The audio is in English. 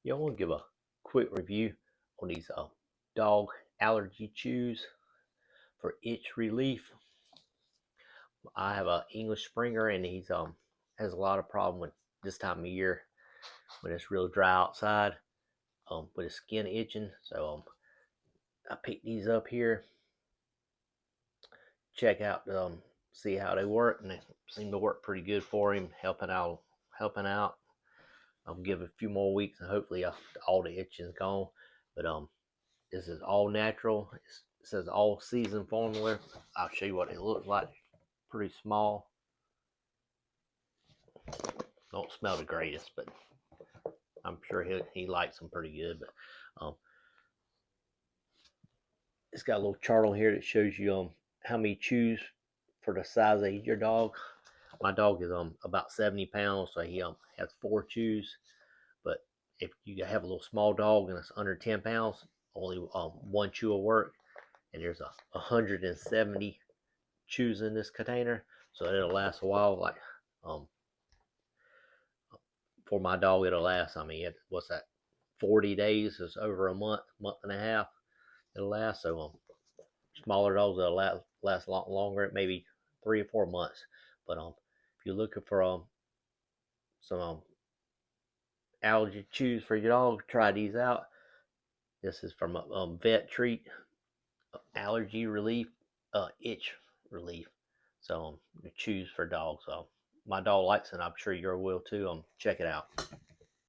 Yeah, I want to give a quick review on these dog allergy chews for itch relief. I have a English Springer, and he's has a lot of problem with this time of year when it's real dry outside, with his skin itching. So I picked these up here, check out see how they work, and they seem to work pretty good for him, helping out. I'll give it a few more weeks, and hopefully all the itching is gone. But this is all natural. It says all season formula. I'll show you what it looks like. Pretty small. Don't smell the greatest, but I'm sure he likes them pretty good. But it's got a little chart on here that shows you how many chews for the size of your dog. My dog is about 70 pounds, so he has 4 chews. But if you have a little small dog and it's under 10 pounds, only 1 chew will work. And there's 170 chews in this container, so it'll last a while. Like for my dog, it'll last, what's that, 40 days? It's over a month and a half it'll last. So smaller dogs, it'll last a lot longer, maybe 3 or 4 months. But if you're looking for some allergy chews for your dog, try these out. This is from Vet Treat Allergy Relief, Itch Relief. So chews for dogs. So my dog likes it, and I'm sure yours will too. Check it out.